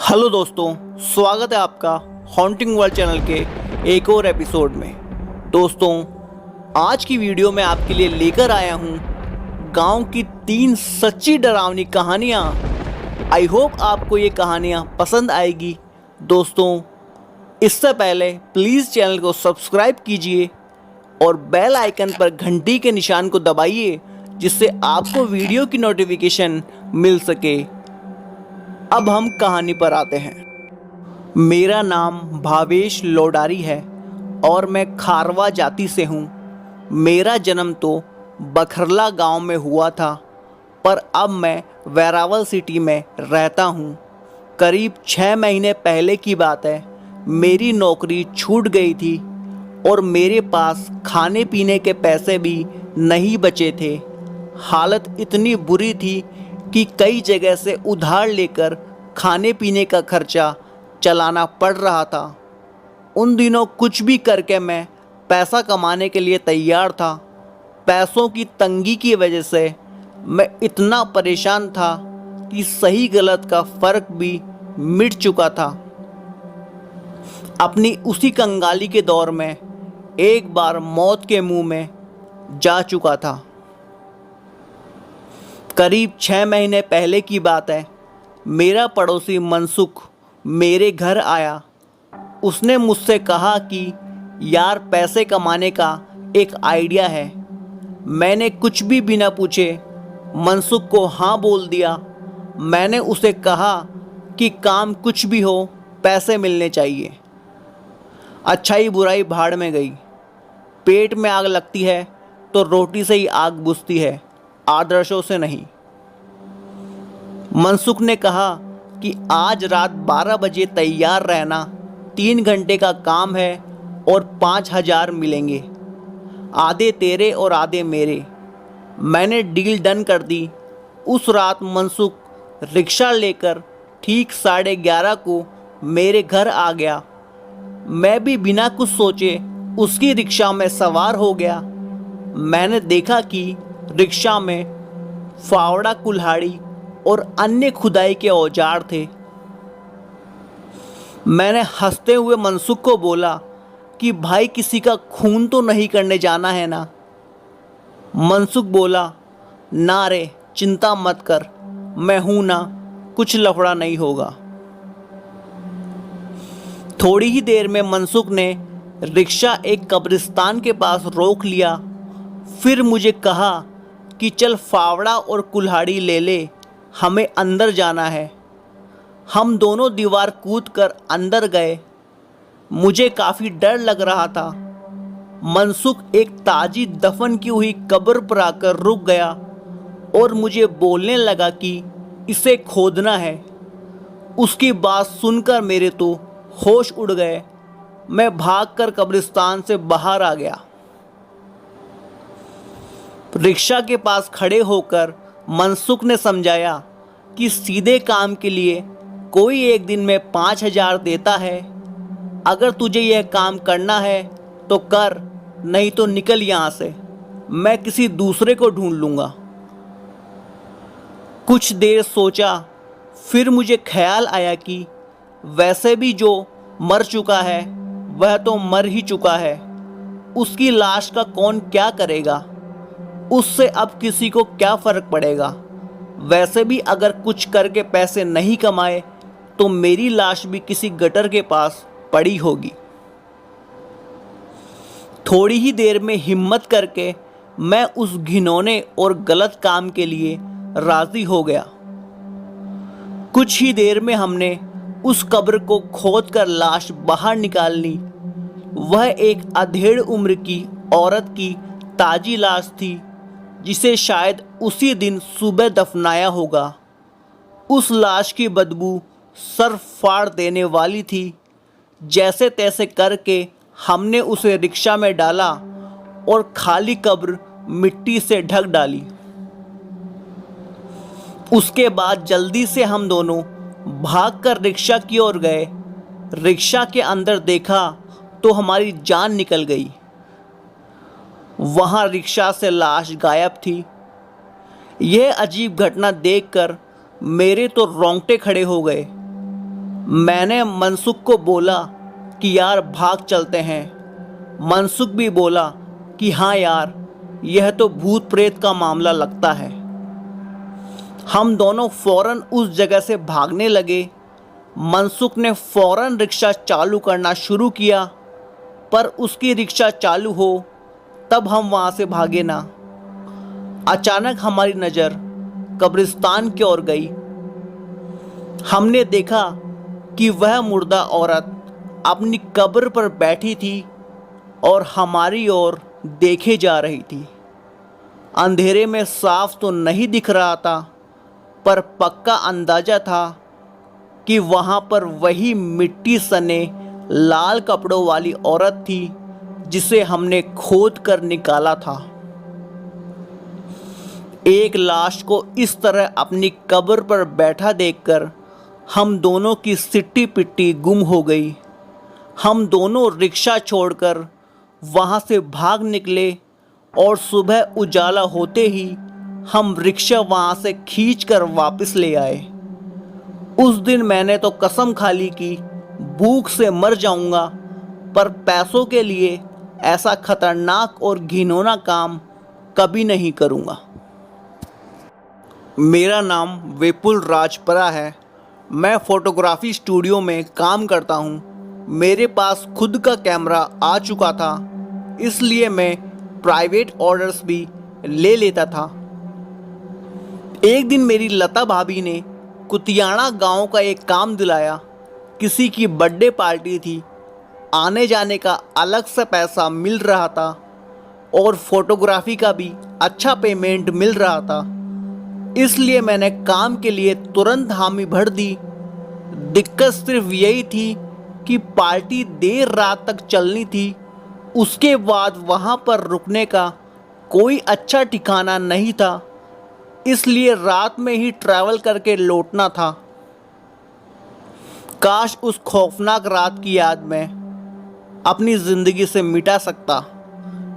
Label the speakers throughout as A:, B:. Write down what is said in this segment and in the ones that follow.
A: Hello दोस्तों, स्वागत है आपका हॉन्टिंग वर्ल्ड चैनल के एक और एपिसोड में। दोस्तों, आज की वीडियो में आपके लिए लेकर आया हूँ गांव की 3 सच्ची डरावनी कहानियाँ। आई होप आपको ये कहानियाँ पसंद आएगी। दोस्तों, इससे पहले प्लीज़ चैनल को सब्सक्राइब कीजिए और बेल आइकन पर घंटी के निशान को दबाइए, जिससे आपको वीडियो की नोटिफिकेशन मिल सके। अब हम कहानी पर आते हैं। मेरा नाम भावेश लोडारी है और मैं खारवा जाति से हूँ। मेरा जन्म तो बखरला गांव में हुआ था, पर अब मैं वेरावल सिटी में रहता हूँ। करीब 6 महीने पहले की बात है। मेरी नौकरी छूट गई थी और मेरे पास खाने पीने के पैसे भी नहीं बचे थे। हालत इतनी बुरी थी कि कई जगह से उधार लेकर खाने पीने का खर्चा चलाना पड़ रहा था। उन दिनों कुछ भी करके मैं पैसा कमाने के लिए तैयार था। पैसों की तंगी की वजह से मैं इतना परेशान था कि सही गलत का फ़र्क भी मिट चुका था। अपनी उसी कंगाली के दौर में एक बार मौत के मुंह में जा चुका था। करीब 6 महीने पहले की बात है। मेरा पड़ोसी मनसुख मेरे घर आया। उसने मुझसे कहा कि यार, पैसे कमाने का एक आइडिया है। मैंने कुछ भी बिना पूछे मनसुख को हाँ बोल दिया। मैंने उसे कहा कि काम कुछ भी हो, पैसे मिलने चाहिए। अच्छाई बुराई भाड़ में गई। पेट में आग लगती है तो रोटी से ही आग बुझती है, आदर्शों से नहीं। मनसुख ने कहा कि आज रात 12 बजे तैयार रहना, 3 घंटे का काम है और 5,000 मिलेंगे, आधे तेरे और आधे मेरे। मैंने डील डन कर दी। उस रात मनसुख रिक्शा लेकर ठीक 11:30 को मेरे घर आ गया। मैं भी बिना कुछ सोचे उसकी रिक्शा में सवार हो गया। मैंने देखा कि रिक्शा में फावड़ा, कुल्हाड़ी और अन्य खुदाई के औजार थे। मैंने हंसते हुए मनसुख को बोला कि भाई, किसी का खून तो नहीं करने जाना है ना? मनसुख बोला, ना रे, चिंता मत कर, मैं हूं ना, कुछ लफड़ा नहीं होगा। थोड़ी ही देर में मनसुख ने रिक्शा एक कब्रिस्तान के पास रोक लिया। फिर मुझे कहा कि चल फावड़ा और कुल्हाड़ी ले ले, हमें अंदर जाना है। हम दोनों दीवार कूद कर अंदर गए। मुझे काफ़ी डर लग रहा था। मनसुख एक ताजी दफन की हुई कब्र पर आकर रुक गया और मुझे बोलने लगा कि इसे खोदना है। उसकी बात सुनकर मेरे तो होश उड़ गए। मैं भागकर कब्रिस्तान से बाहर आ गया। रिक्शा के पास खड़े होकर मनसुख ने समझाया कि सीधे काम के लिए कोई एक दिन में 5,000 देता है। अगर तुझे यह काम करना है तो कर, नहीं तो निकल यहाँ से, मैं किसी दूसरे को ढूंढ लूँगा। कुछ देर सोचा, फिर मुझे ख्याल आया कि वैसे भी जो मर चुका है वह तो मर ही चुका है। उसकी लाश का कौन क्या करेगा? उससे अब किसी को क्या फ़र्क पड़ेगा? वैसे भी अगर कुछ करके पैसे नहीं कमाए तो मेरी लाश भी किसी गटर के पास पड़ी होगी। थोड़ी ही देर में हिम्मत करके मैं उस घिनौने और गलत काम के लिए राज़ी हो गया। कुछ ही देर में हमने उस कब्र को खोदकर लाश बाहर निकाल ली। वह एक अधेड़ उम्र की औरत की ताजी लाश थी, जिसे शायद उसी दिन सुबह दफनाया होगा। उस लाश की बदबू सर फाड़ देने वाली थी। जैसे तैसे करके हमने उसे रिक्शा में डाला और खाली कब्र मिट्टी से ढक डाली। उसके बाद जल्दी से हम दोनों भागकर रिक्शा की ओर गए। रिक्शा के अंदर देखा तो हमारी जान निकल गई। वहाँ रिक्शा से लाश गायब थी। यह अजीब घटना देखकर मेरे तो रोंगटे खड़े हो गए। मैंने मनसुख को बोला कि यार भाग चलते हैं। मनसुख भी बोला कि हाँ यार, यह तो भूत प्रेत का मामला लगता है। हम दोनों फौरन उस जगह से भागने लगे। मनसुख ने फौरन रिक्शा चालू करना शुरू किया, पर उसकी रिक्शा चालू हो तब हम वहाँ से भागे ना। अचानक हमारी नज़र कब्रिस्तान की ओर गई। हमने देखा कि वह मुर्दा औरत अपनी कब्र पर बैठी थी और हमारी ओर देखे जा रही थी। अंधेरे में साफ तो नहीं दिख रहा था, पर पक्का अंदाजा था कि वहाँ पर वही मिट्टी सने लाल कपड़ों वाली औरत थी जिसे हमने खोद कर निकाला था। एक लाश को इस तरह अपनी कब्र पर बैठा देखकर हम दोनों की सिट्टी पिट्टी गुम हो गई। हम दोनों रिक्शा छोड़कर वहाँ से भाग निकले और सुबह उजाला होते ही हम रिक्शा वहाँ से खींचकर वापस ले आए। उस दिन मैंने तो कसम खा ली कि भूख से मर जाऊंगा, पर पैसों के लिए ऐसा खतरनाक और घिनौना काम कभी नहीं करूंगा। मेरा नाम विपुल राजपरा है। मैं फोटोग्राफी स्टूडियो में काम करता हूं। मेरे पास खुद का कैमरा आ चुका था, इसलिए मैं प्राइवेट ऑर्डर्स भी ले लेता था। एक दिन मेरी लता भाभी ने कुतियाना गांव का एक काम दिलाया। किसी की बर्थडे पार्टी थी, आने जाने का अलग से पैसा मिल रहा था और फोटोग्राफी का भी अच्छा पेमेंट मिल रहा था, इसलिए मैंने काम के लिए तुरंत हामी भर दी। दिक्कत सिर्फ यही थी कि पार्टी देर रात तक चलनी थी। उसके बाद वहाँ पर रुकने का कोई अच्छा ठिकाना नहीं था, इसलिए रात में ही ट्रैवल करके लौटना था। काश उस खौफनाक रात की याद मैं अपनी ज़िंदगी से मिटा सकता।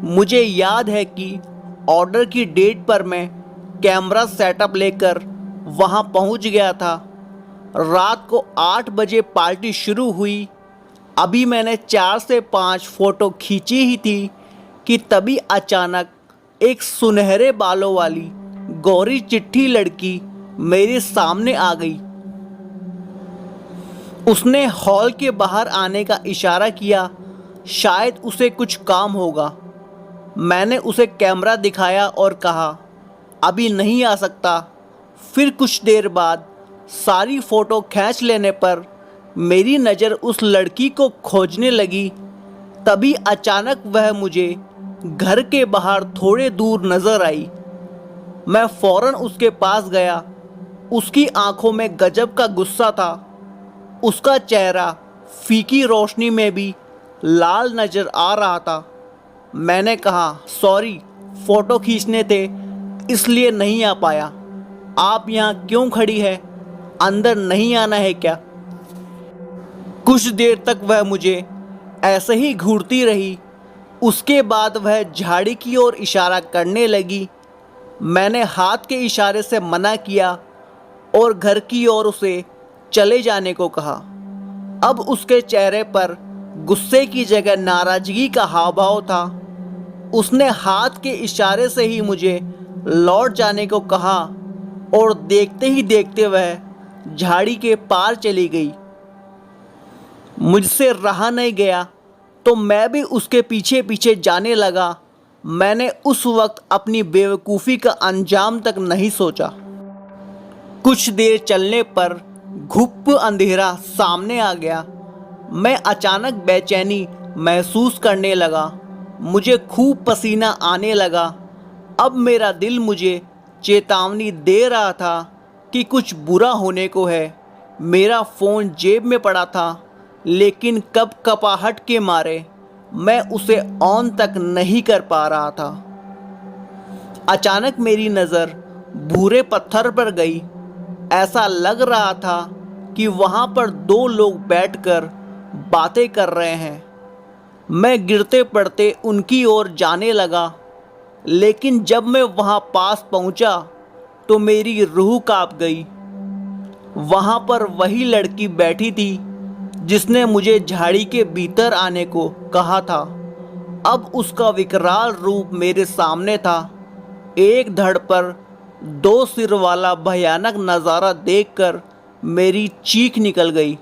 A: मुझे याद है कि ऑर्डर की डेट पर मैं कैमरा सेटअप लेकर वहां पहुंच गया था। रात को 8 बजे पार्टी शुरू हुई। अभी मैंने 4 से 5 फ़ोटो खींची ही थी कि तभी अचानक एक सुनहरे बालों वाली गौरी चिट्ठी लड़की मेरे सामने आ गई। उसने हॉल के बाहर आने का इशारा किया, शायद उसे कुछ काम होगा। मैंने उसे कैमरा दिखाया और कहा अभी नहीं आ सकता। फिर कुछ देर बाद सारी फ़ोटो खींच लेने पर मेरी नज़र उस लड़की को खोजने लगी। तभी अचानक वह मुझे घर के बाहर थोड़े दूर नज़र आई। मैं फ़ौरन उसके पास गया। उसकी आंखों में गजब का गुस्सा था। उसका चेहरा फीकी रोशनी में भी लाल नज़र आ रहा था। मैंने कहा सॉरी, फ़ोटो खींचने थे इसलिए नहीं आ पाया। आप यहाँ क्यों खड़ी है, अंदर नहीं आना है क्या? कुछ देर तक वह मुझे ऐसे ही घूरती रही। उसके बाद वह झाड़ी की ओर इशारा करने लगी। मैंने हाथ के इशारे से मना किया और घर की ओर उसे चले जाने को कहा। अब उसके चेहरे पर गुस्से की जगह नाराज़गी का हाव भाव था। उसने हाथ के इशारे से ही मुझे लौट जाने को कहा और देखते ही देखते वह झाड़ी के पार चली गई। मुझसे रहा नहीं गया तो मैं भी उसके पीछे पीछे जाने लगा। मैंने उस वक्त अपनी बेवकूफ़ी का अंजाम तक नहीं सोचा। कुछ देर चलने पर घुप अंधेरा सामने आ गया। मैं अचानक बेचैनी महसूस करने लगा। मुझे खूब पसीना आने लगा। अब मेरा दिल मुझे चेतावनी दे रहा था कि कुछ बुरा होने को है। मेरा फ़ोन जेब में पड़ा था, लेकिन कपकपाहट के मारे मैं उसे ऑन तक नहीं कर पा रहा था। अचानक मेरी नज़र भूरे पत्थर पर गई। ऐसा लग रहा था कि वहाँ पर 2 लोग बैठकर बातें कर रहे हैं। मैं गिरते पड़ते उनकी ओर जाने लगा, लेकिन जब मैं वहाँ पास पहुँचा तो मेरी रूह कांप गई। वहाँ पर वही लड़की बैठी थी जिसने मुझे झाड़ी के भीतर आने को कहा था, अब उसका विकराल रूप मेरे सामने था। एक धड़ पर दो सिर वाला भयानक नज़ारा देखकर मेरी चीख निकल गई।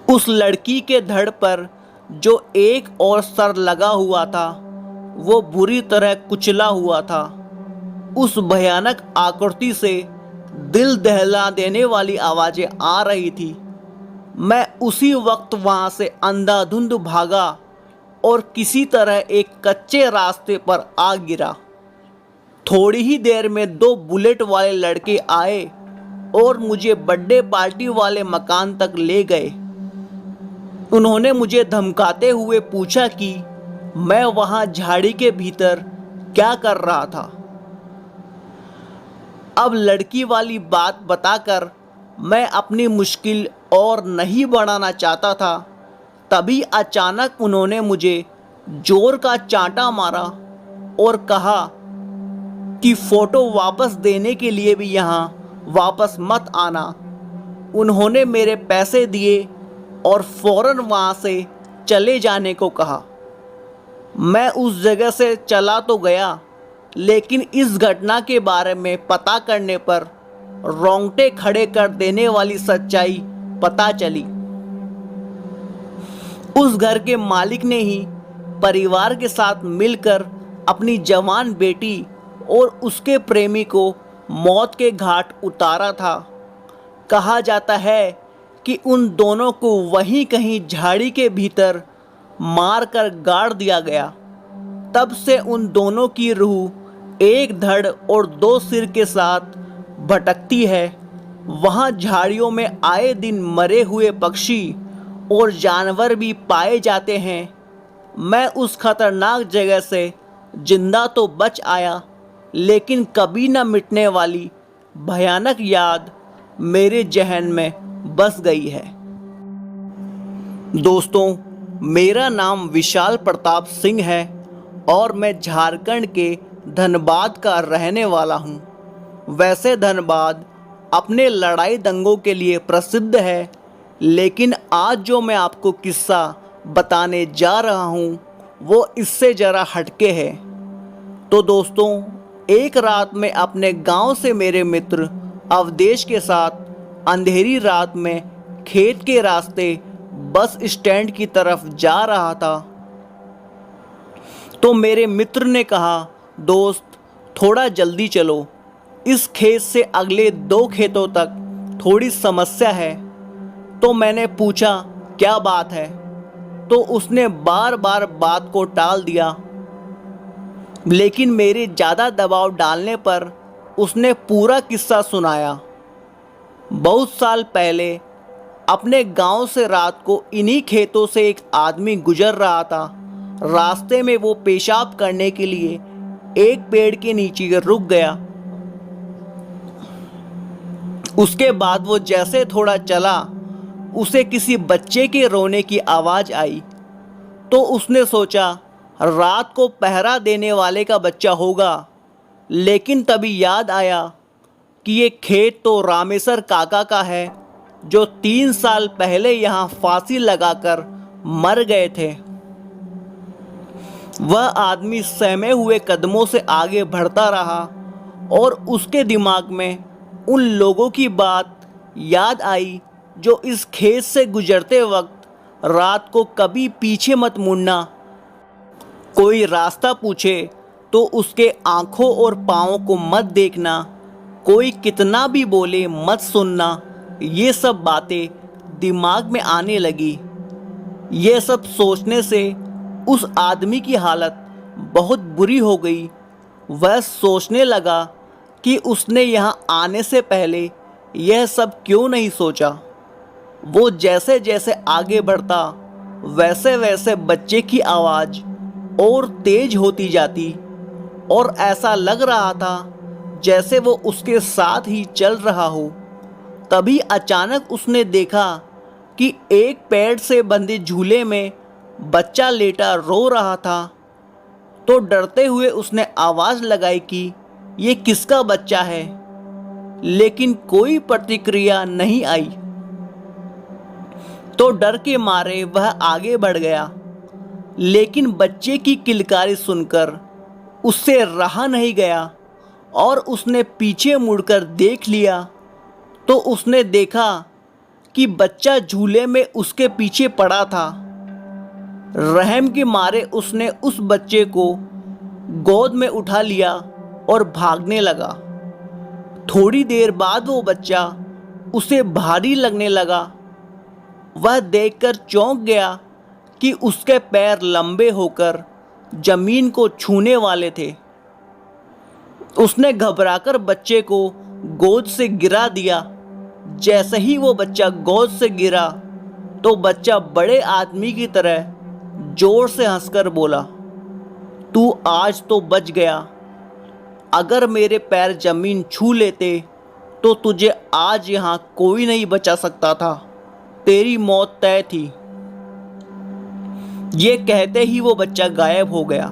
A: उस लड़की के धड़ पर जो एक और सर लगा हुआ था, वो बुरी तरह कुचला हुआ था। उस भयानक आकृति से दिल दहला देने वाली आवाज़ें आ रही थी। मैं उसी वक्त वहाँ से अंधाधुंध भागा और किसी तरह एक कच्चे रास्ते पर आ गिरा। थोड़ी ही देर में दो बुलेट वाले लड़के आए और मुझे बर्थडे पार्टी वाले मकान तक ले गए। उन्होंने मुझे धमकाते हुए पूछा कि मैं वहाँ झाड़ी के भीतर क्या कर रहा था। अब लड़की वाली बात बताकर मैं अपनी मुश्किल और नहीं बढ़ाना चाहता था। तभी अचानक उन्होंने मुझे जोर का चांटा मारा और कहा कि फ़ोटो वापस देने के लिए भी यहाँ वापस मत आना। उन्होंने मेरे पैसे दिए और फ़ौरन वहाँ से चले जाने को कहा। मैं उस जगह से चला तो गया, लेकिन इस घटना के बारे में पता करने पर रोंगटे खड़े कर देने वाली सच्चाई पता चली। उस घर के मालिक ने ही परिवार के साथ मिलकर अपनी जवान बेटी और उसके प्रेमी को मौत के घाट उतारा था। कहा जाता है कि उन दोनों को वहीं कहीं झाड़ी के भीतर मारकर गाड़ दिया गया। तब से उन दोनों की रूह एक धड़ और दो सिर के साथ भटकती है। वहाँ झाड़ियों में आए दिन मरे हुए पक्षी और जानवर भी पाए जाते हैं। मैं उस खतरनाक जगह से जिंदा तो बच आया, लेकिन कभी न मिटने वाली भयानक याद मेरे जहन में बस गई है। दोस्तों, मेरा नाम विशाल प्रताप सिंह है और मैं झारखंड के धनबाद का रहने वाला हूँ। वैसे धनबाद अपने लड़ाई दंगों के लिए प्रसिद्ध है, लेकिन आज जो मैं आपको किस्सा बताने जा रहा हूँ वो इससे ज़रा हटके है। तो दोस्तों, एक रात में अपने गांव से मेरे मित्र अवधेश के साथ अंधेरी रात में खेत के रास्ते बस स्टैंड की तरफ जा रहा था, तो मेरे मित्र ने कहा, दोस्त थोड़ा जल्दी चलो, इस खेत से अगले 2 खेतों तक थोड़ी समस्या है। तो मैंने पूछा क्या बात है, तो उसने बार बार बात को टाल दिया, लेकिन मेरे ज़्यादा दबाव डालने पर उसने पूरा किस्सा सुनाया। बहुत साल पहले अपने गांव से रात को इन्हीं खेतों से एक आदमी गुजर रहा था। रास्ते में वो पेशाब करने के लिए एक पेड़ के नीचे रुक गया। उसके बाद वो जैसे थोड़ा चला, उसे किसी बच्चे के रोने की आवाज़ आई। तो उसने सोचा रात को पहरा देने वाले का बच्चा होगा, लेकिन तभी याद आया कि ये खेत तो रामेश्वर काका का है, जो 3 साल पहले यहाँ फांसी लगाकर मर गए थे। वह आदमी सहमे हुए कदमों से आगे बढ़ता रहा और उसके दिमाग में उन लोगों की बात याद आई जो इस खेत से गुजरते वक्त रात को कभी पीछे मत मुड़ना, कोई रास्ता पूछे तो उसके आँखों और पाँवों को मत देखना, कोई कितना भी बोले मत सुनना। ये सब बातें दिमाग में आने लगी। ये सब सोचने से उस आदमी की हालत बहुत बुरी हो गई। वह सोचने लगा कि उसने यहाँ आने से पहले यह सब क्यों नहीं सोचा। वो जैसे जैसे आगे बढ़ता, वैसे वैसे बच्चे की आवाज़ और तेज होती जाती और ऐसा लग रहा था जैसे वो उसके साथ ही चल रहा हो। तभी अचानक उसने देखा कि एक पेड़ से बंधे झूले में बच्चा लेटा रो रहा था। तो डरते हुए उसने आवाज़ लगाई कि ये किसका बच्चा है, लेकिन कोई प्रतिक्रिया नहीं आई। तो डर के मारे वह आगे बढ़ गया, लेकिन बच्चे की किलकारी सुनकर उससे रहा नहीं गया और उसने पीछे मुड़कर देख लिया तो उसने देखा कि बच्चा झूले में उसके पीछे पड़ा था। रहम के मारे उसने उस बच्चे को गोद में उठा लिया और भागने लगा। थोड़ी देर बाद वो बच्चा उसे भारी लगने लगा। वह देखकर चौंक गया कि उसके पैर लंबे होकर जमीन को छूने वाले थे। उसने घबराकर बच्चे को गोद से गिरा दिया। जैसे ही वो बच्चा गोद से गिरा तो बच्चा बड़े आदमी की तरह जोर से हंसकर बोला, तू आज तो बच गया। अगर मेरे पैर जमीन छू लेते तो तुझे आज यहाँ कोई नहीं बचा सकता था, तेरी मौत तय थी। ये कहते ही वो बच्चा गायब हो गया।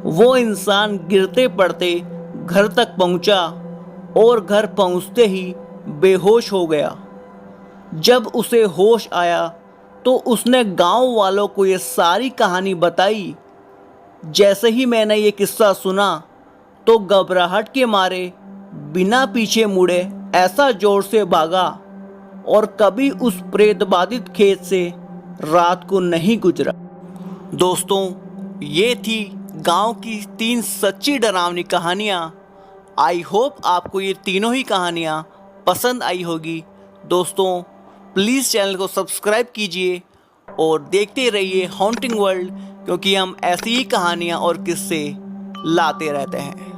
A: वो इंसान गिरते पड़ते घर तक पहुंचा और घर पहुंचते ही बेहोश हो गया। जब उसे होश आया तो उसने गांव वालों को ये सारी कहानी बताई। जैसे ही मैंने ये किस्सा सुना तो घबराहट के मारे बिना पीछे मुड़े ऐसा जोर से भागा और कभी उस प्रेत बाधित खेत से रात को नहीं गुजरा। दोस्तों, ये थी गांव की 3 सच्ची डरावनी कहानियाँ। आई होप आपको ये तीनों ही कहानियाँ पसंद आई होगी। दोस्तों, प्लीज़ चैनल को सब्सक्राइब कीजिए और देखते रहिए हॉन्टिंग वर्ल्ड, क्योंकि हम ऐसी ही कहानियाँ और किस्से लाते रहते हैं।